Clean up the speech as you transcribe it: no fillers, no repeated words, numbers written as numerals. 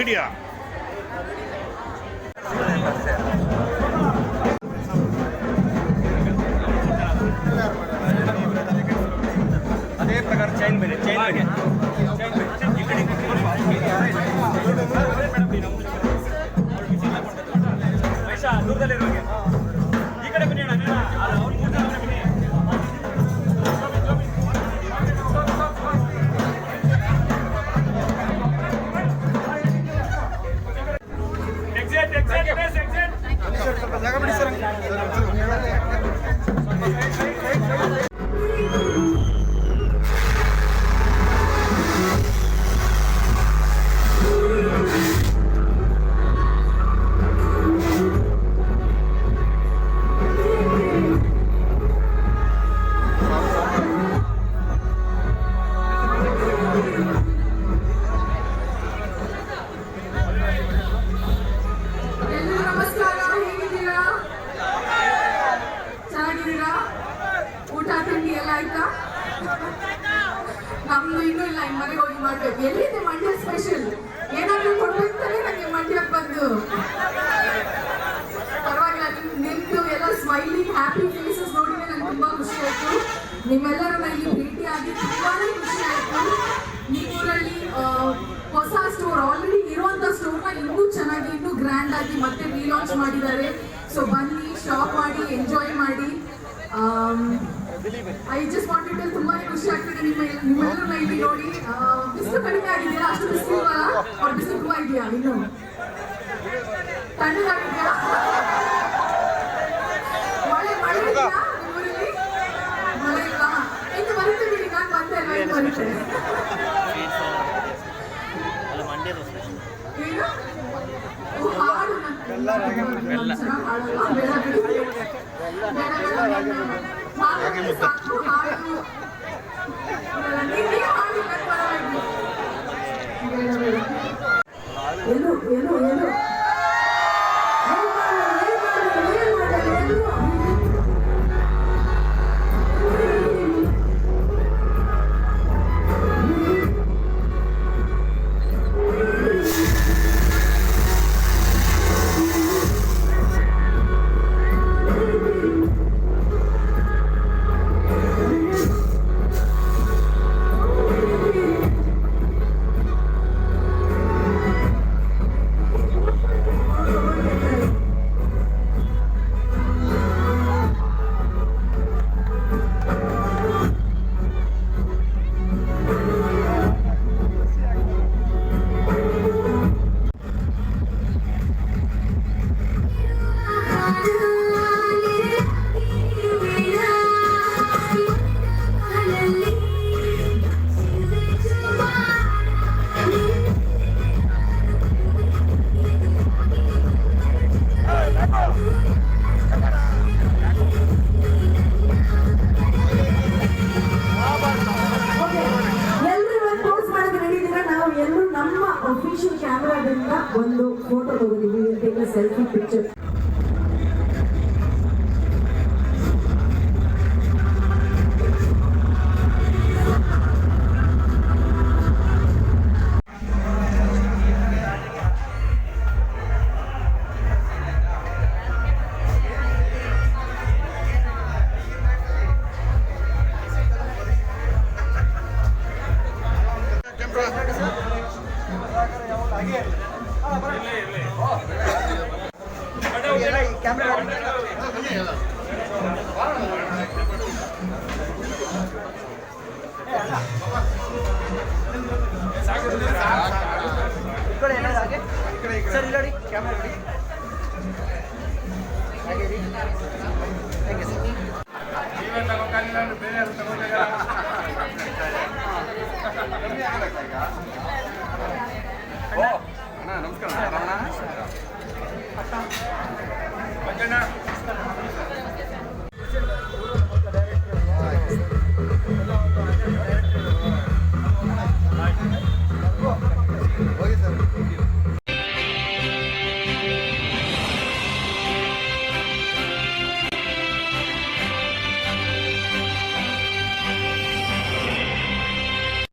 Video ಅದೇ ಪ್ರಕಾರ chain ಬೇರೆ ದೂರದಲ್ಲಿರೋಗೆ ಈ ಕಡೆ ಬನ್ನಿ ಅಣ್ಣ ಅವ್ರು 3 ಜನ ಬನ್ನಿ ನಮ್ದು ಇನ್ನೂ ಇಲ್ಲ ಇನ್ನು ಮನೆಗೆ ಹೋಗಿ ಮಾಡ್ಬೇಕು. ಎಲ್ಲಿದೆ ಮಂಡ್ಯ ಸ್ಪೆಷಲ್? ಏನಾದರೂ ಕೊಡ್ಬೇಕಂತಾನೆ ನನಗೆ ಮಂಡ್ಯಕ್ಕೆ ಬಂದು ಪರವಾಗಿಲ್ಲ. ನಿಮ್ದು ಎಲ್ಲ ಸ್ಮೈಲಿಂಗ್ ಹ್ಯಾಪಿ ಫೇಸಸ್ ನೋಡಿದ್ರೆ ನಂಗೆ ತುಂಬ ಖುಷಿ ಆಯಿತು. ನಿಮ್ಮೆಲ್ಲರನ್ನ ಇಲ್ಲಿ ಭೇಟಿಯಾಗಿ ತುಂಬಾನೇ ಖುಷಿ ಆಯಿತು. ನಿಮ್ಮೂರಲ್ಲಿ ಹೊಸ ಸ್ಟೋರ್ ಆಲ್ರೆಡಿ ಇರುವಂಥ ಸ್ಟೋರ್ನ ಇನ್ನೂ ಚೆನ್ನಾಗಿ ಇನ್ನೂ ಗ್ರ್ಯಾಂಡ್ ಆಗಿ ಮತ್ತೆ ರೀಲಾಂಚ್ ಮಾಡಿದ್ದಾರೆ. ಸೊ ಬನ್ನಿ, ಶಾಪ್ ಮಾಡಿ, ಎಂಜಾಯ್ ಮಾಡಿ. ಐ ಜಸ್ಟ್ ವಾಂಟೆಡ್ ತುಂಬಾನೇ ಖುಷಿ ಆಗ್ತದೆ ನಿಮ್ಮೆಲ್ಲರನ್ನ ಇಲ್ಲಿ ನೋಡಿ. ಬಿಸಿಲು ಕಡಿಮೆ ಆಗಿದೆಯಲ್ಲ? ಅಷ್ಟು ಬಿಸಿಲು ಇಲ್ವಲ್ಲ? ಅವ್ರ ಬಿಸಿಲು ತುಂಬ ಇದೆಯಾ? ಇನ್ನು ತಣ್ಣಗಾಗಿದೆಯಾ? ಮಳೆ ಇದೆಯಾ ನಿಮ್ಮೂರಲ್ಲಿ? ಮಳೆ ಇಲ್ವಾ? ಇನ್ನು ಬರುತ್ತೆ ಬಿಡಿ, ನಾನು ಬಂದೆ ಅಲ್ವಾ, ಇನ್ನು ಬರುತ್ತೆ. ಏನು ಹಾಡು? ಹಾಡಲ್ಲ ಬೇಡ ಬಿಡಿ, ಸಾಕು ಹಾಡು. ಏನು ಏನು ಏನು ಅಫಿಷಿಯಲ್ ಕ್ಯಾಮೆರಾದಿಂದ ಒಂದು ಫೋಟೋ ತಗೊಂಡಿದ್ದೀವಿ. Selfie picture